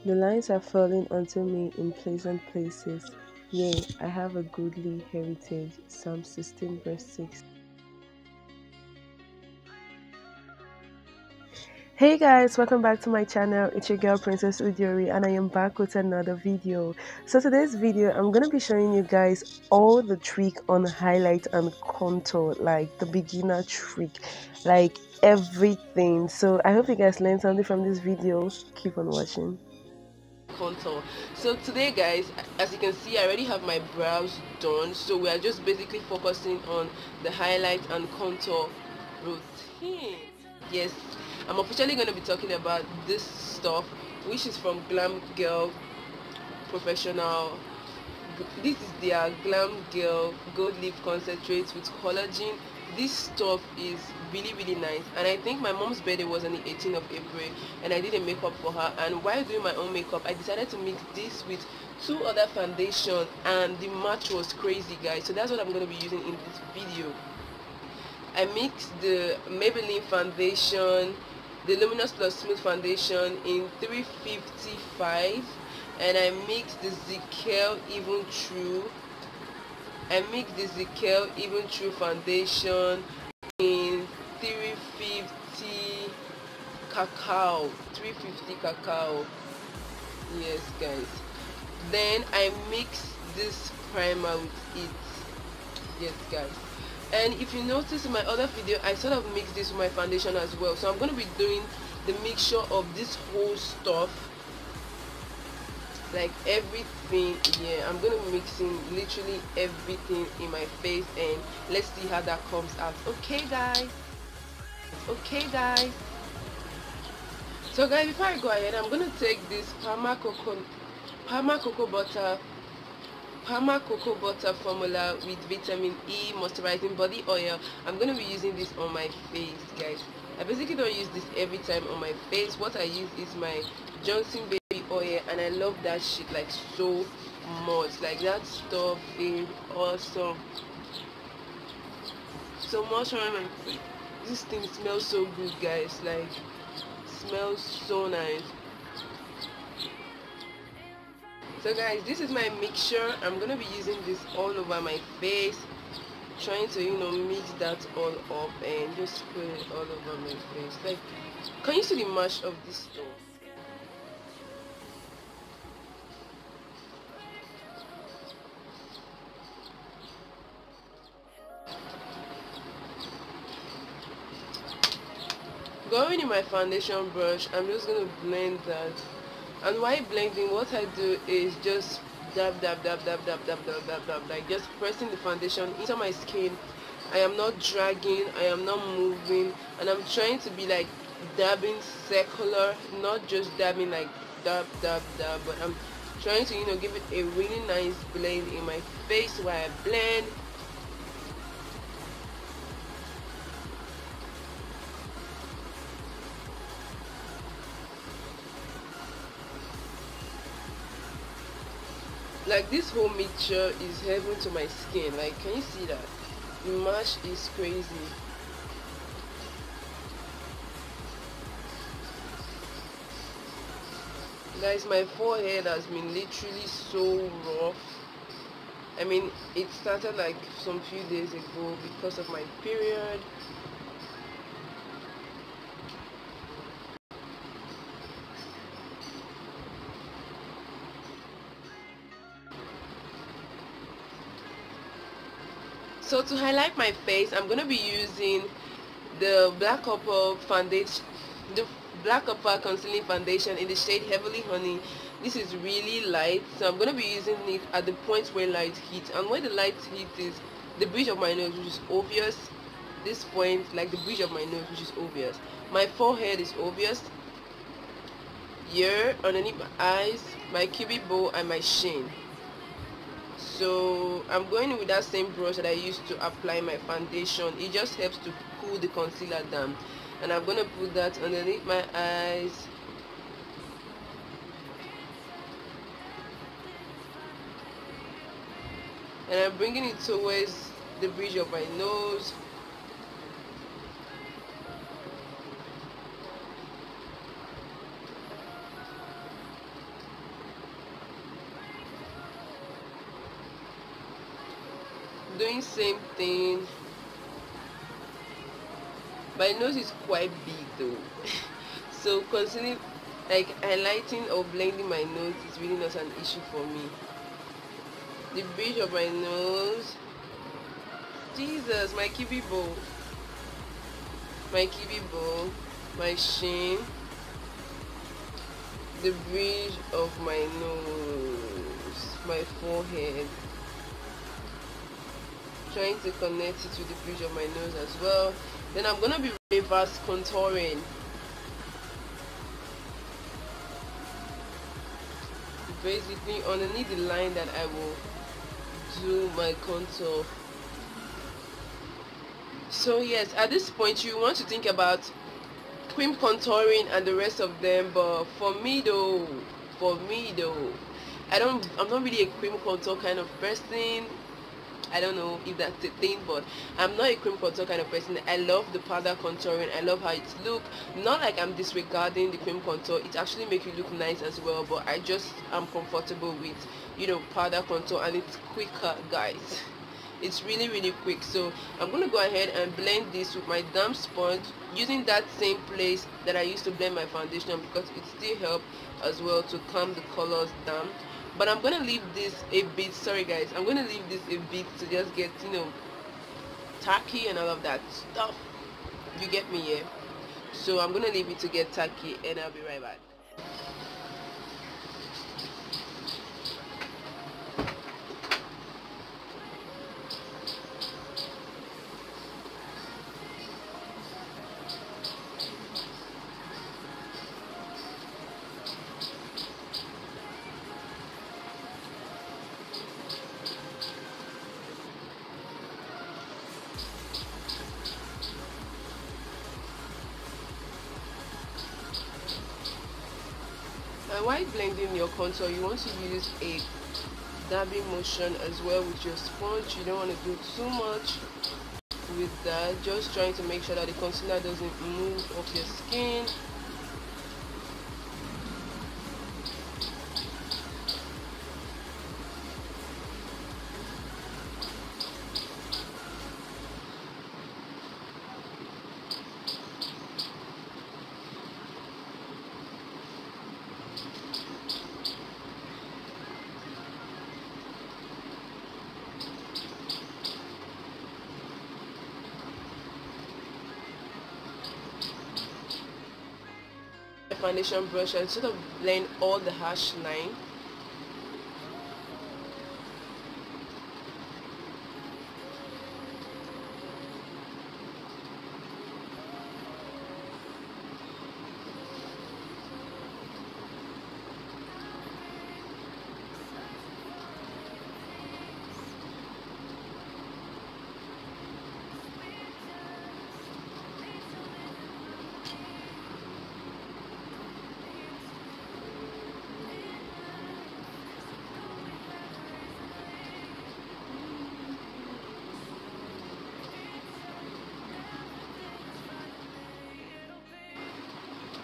The lines are falling onto me in pleasant places. Yea, I have a goodly heritage. Psalm 16, verse 6. Hey guys, welcome back to my channel. It's your girl Princess Udori and I am back with another video. So today's video, I'm going to be showing you guys all the trick on highlight and contour, like the beginner trick, like everything. So I hope you guys learned something from this video. Keep on watching. Contour. So today guys, as you can see, I already have my brows done, so we are just basically focusing on the highlight and contour routine. Yes, I'm officially going to be talking about this stuff, which is from Glam Girl Professional. This is their Glam Girl Gold Leaf Concentrate with collagen. This stuff is really nice, and I think my mom's birthday was on the 18th of April and I did a makeup for her, and while doing my own makeup I decided to mix this with two other foundation and the match was crazy guys. So that's what I'm going to be using in this video. I mixed the Maybelline foundation, the Luminous Plus Smooth foundation in 355, and I mixed the Zikel Even True. I mixed the Zikel Even True foundation in 350 cacao. 350 cacao. Yes, guys. Then I mixed this primer with it. Yes, guys. And if you notice in my other video, I sort of mixed this with my foundation as well. So I'm going to be doing the mixture of this whole stuff, like everything. Yeah, I'm going to be mixing literally everything in my face, and let's see how that comes out. Okay guys. So guys, before I go ahead, I'm going to take this Parma cocoa butter formula with vitamin E moisturizing body oil. I'm going to be using this on my face, guys. I basically don't use this every time on my face. What I use is my Johnson baby oil, and I love that shit like so much. Like that stuff is awesome. So much on my face. This thing smells so good, guys. Like, smells so nice. So guys, this is my mixture. I'm gonna be using this all over my face, trying to mix that all up and just put it all over my face. Like, can you see the mash of this stuff? Going in my foundation brush, I'm just gonna blend that. And while blending, what I do is just dab, like just pressing the foundation into my skin. I am not dragging, I am not moving, and I'm trying to be like dabbing circular, not just dabbing like dab, but I'm trying to give it a really nice blend in my face while I blend. Like, this whole mixture is heaven to my skin. Like, can you see that? The mash is crazy. Guys, my forehead has been literally so rough. I mean, it started like some few days ago because of my period. So to highlight my face, I'm gonna be using the Black Opal foundation, the Black Opal concealing foundation in the shade Heavily Honey. This is really light, so I'm gonna be using it at the point where light hits, and where the light hit is the bridge of my nose, which is obvious. This point, like the bridge of my nose, which is obvious. My forehead is obvious. Here, underneath my eyes, my cupid bow, and my chin. So I'm going in with that same brush that I used to apply my foundation. It just helps to cool the concealer down, and I'm going to put that underneath my eyes. And I'm bringing it towards the bridge of my nose. doing same thing. My nose is quite big though. So considering like highlighting or blending my nose is really not an issue for me. The bridge of my nose, Jesus, my kiwi bow, my chin, the bridge of my nose, my forehead, trying to connect it to the bridge of my nose as well. Then I'm gonna be reverse contouring. Basically underneath the line that I will do my contour. So yes, at this point you want to think about cream contouring and the rest of them, but for me though, I'm not really a cream contour kind of person. I don't know if that's the thing, but I'm not a cream contour kind of person. I love the powder contouring. I love how it looks. Not like I'm disregarding the cream contour. It actually makes you look nice as well, but I just am comfortable with, you know, powder contour, and it's quicker, guys. It's really quick. So I'm gonna go ahead and blend this with my damp sponge, using that same place that I used to blend my foundation, because it still helps as well to calm the colors down. But I'm gonna leave this a bit, sorry guys, I'm gonna leave this a bit to just get, you know, tacky and all of that stuff. You get me here? So I'm gonna leave it to get tacky, and I'll be right back. And while blending your contour, you want to use a dabbing motion as well with your sponge. You don't want to do too much with that, just trying to make sure that the concealer doesn't move off your skin. Foundation brush and sort of blend all the harsh line.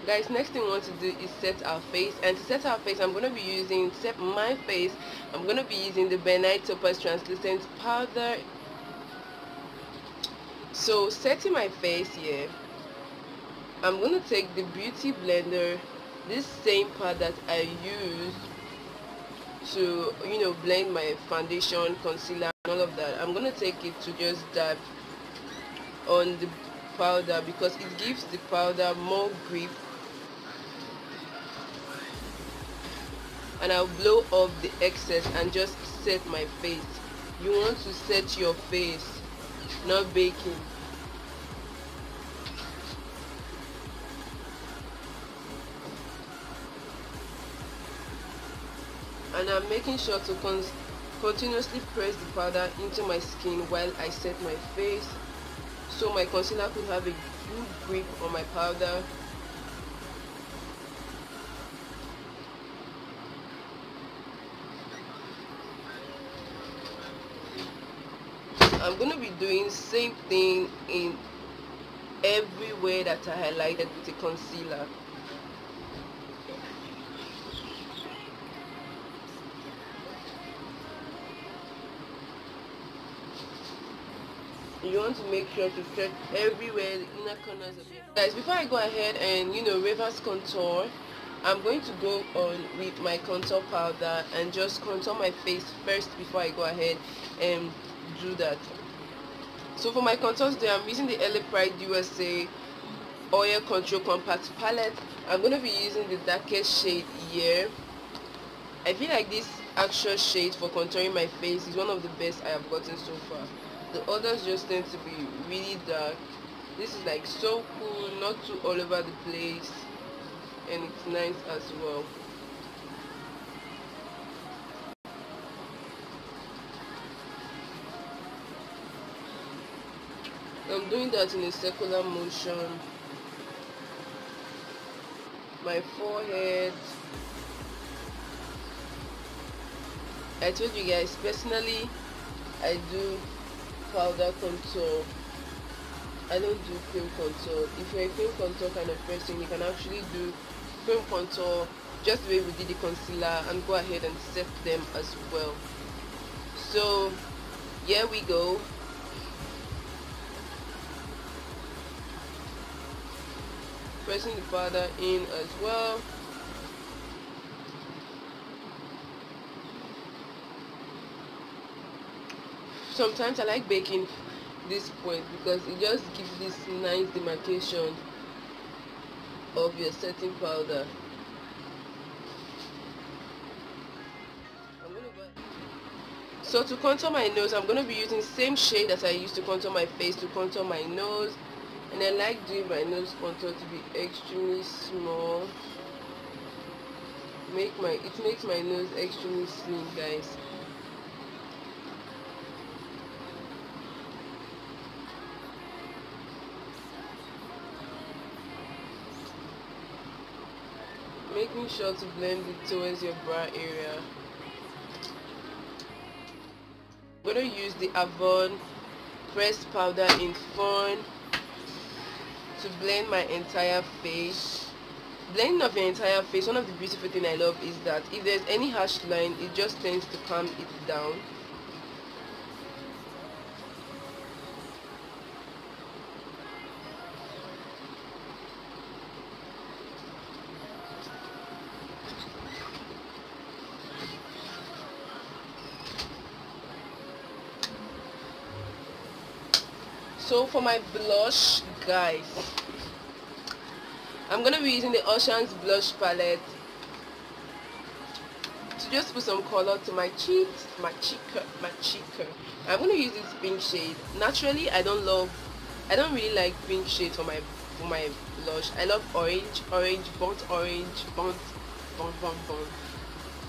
Guys, next thing we want to do is set our face, and to set our face I'm going to be using, set my face, I'm going to be using the Benite Topaz Translucent Powder. So setting my face here, I'm going to take the Beauty Blender, this same powder that I used to, you know, blend my foundation, concealer and all of that. I'm going to take it to just dab on the powder because it gives the powder more grip. And I'll blow off the excess and just set my face. You want to set your face, not baking. And I'm making sure to continuously press the powder into my skin while I set my face, so my concealer could have a good grip on my powder. I'm going to be doing same thing in everywhere that I highlighted with a concealer. You want to make sure to set everywhere, the inner corners of your guys. Before I go ahead and reverse contour, I'm going to go on with my contour powder and just contour my face first before I go ahead and do that. So for my contours today, I'm using the LA Pride USA Oil Control Compact Palette. I'm going to be using the darkest shade here. I feel like this actual shade for contouring my face is one of the best I have gotten so far. The others just tend to be really dark. This is like so cool, not too all over the place, and it's nice as well. I'm doing that in a circular motion. My forehead. I told you guys, personally, I do powder contour. I don't do cream contour. If you're a cream contour kind of person, you can actually do cream contour just the way we did the concealer and go ahead and set them as well. So here we go. Pressing the powder in as well. Sometimes I like baking this point because it just gives this nice demarcation of your setting powder. So to contour my nose, I'm going to be using the same shade that I used to contour my face to contour my nose. And I like doing my nose contour to be extremely small. It makes my nose extremely slim, guys. Making sure to blend it towards your brow area. I'm going to use the Avon pressed powder in Fun to blend my entire face. Blending of your entire face, one of the beautiful things I love is that if there's any harsh line, it just tends to calm it down. So for my blush, guys, I'm gonna be using the Ocean's blush palette to just put some color to my cheeks, my cheek. I'm gonna use this pink shade. Naturally, I don't really like pink shade for my blush. I love orange, burnt orange, burnt.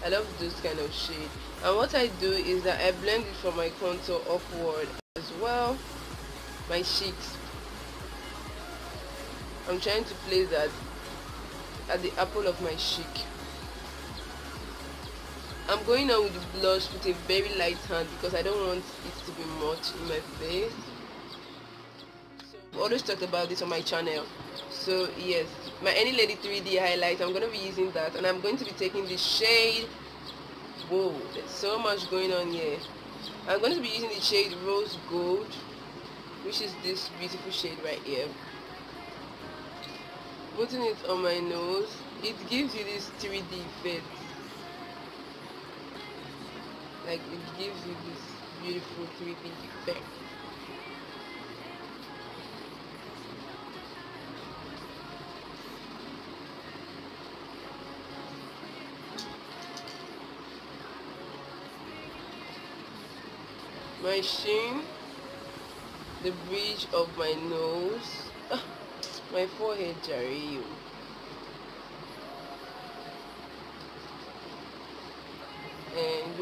I love those kind of shade. And what I do is that I blend it from my contour upward as well. My cheeks, I'm trying to place that at the apple of my cheek. I'm going on with the blush with a very light hand because I don't want it to be much in my face. So I've always talked about this on my channel. So yes, my Any Lady 3D highlight, I'm going to be using that, and I'm going to be taking this shade. Whoa, there's so much going on here. I'm going to be using the shade Rose Gold, which is this beautiful shade right here. Putting it on my nose, it gives you this 3D effect. Like, it gives you this beautiful 3D effect. My chin, the bridge of my nose, my forehead, Jerry. And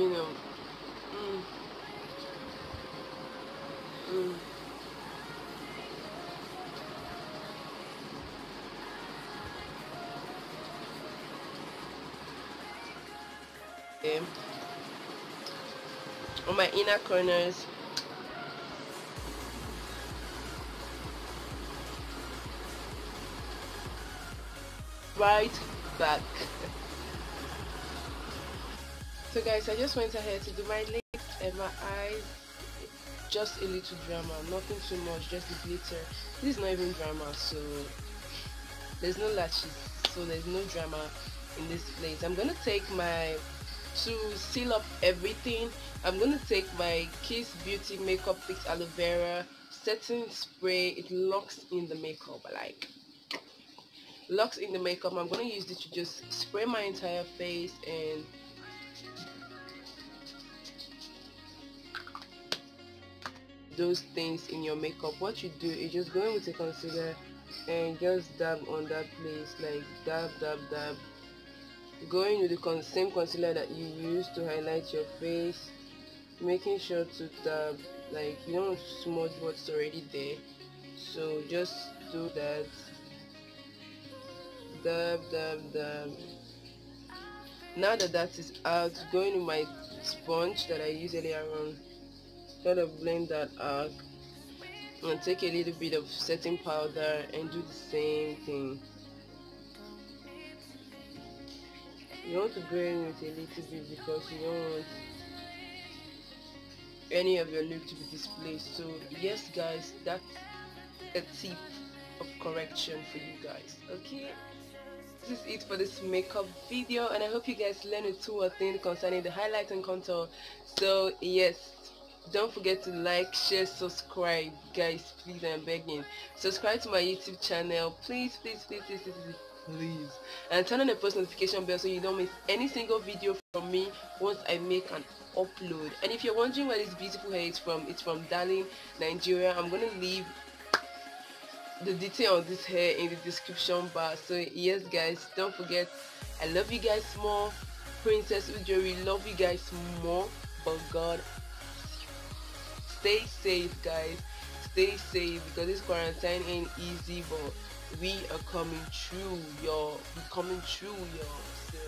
on my inner corners, right back. So guys, I just went ahead to do my lips and my eyes. just a little drama, nothing too much, just the glitter. This is not even drama, so there's no lashes, so there's no drama in this place. I'm gonna take my, to seal up everything, I'm gonna take my Kiss Beauty Makeup Fix Aloe Vera setting spray. It locks in the makeup, like locks in the makeup. I'm gonna use this to just spray my entire face. And those things in your makeup, what you do is just go in with a concealer and just dab on that place, like dab dab dab, going with the same concealer that you use to highlight your face, making sure to dab, like you don't smudge what's already there, so just do that, dab dab dab. Now that that is out, going with my sponge that I used earlier on, try to blend that out and take a little bit of setting powder and do the same thing. You want to go in with a little bit because you don't want any of your look to be displayed. So yes guys, that's a tip of correction for you guys. Okay, this is it for this makeup video, and I hope you guys learned a two or thing concerning the highlight and contour. So yes, don't forget to like, share, subscribe guys, please, I'm begging. Subscribe to my YouTube channel, please, please, please, please, please, please, please. And turn on the post notification bell so you don't miss any single video from me once I make an upload. And if you're wondering where this beautiful hair is from, it's from Darling, Nigeria. I'm gonna leave the detail on this hair in the description bar. So yes guys, don't forget, I love you guys more. Princess Udori, love you guys more, but God, stay safe guys, stay safe, because this quarantine ain't easy, but we are coming through, y'all. We coming through, y'all. So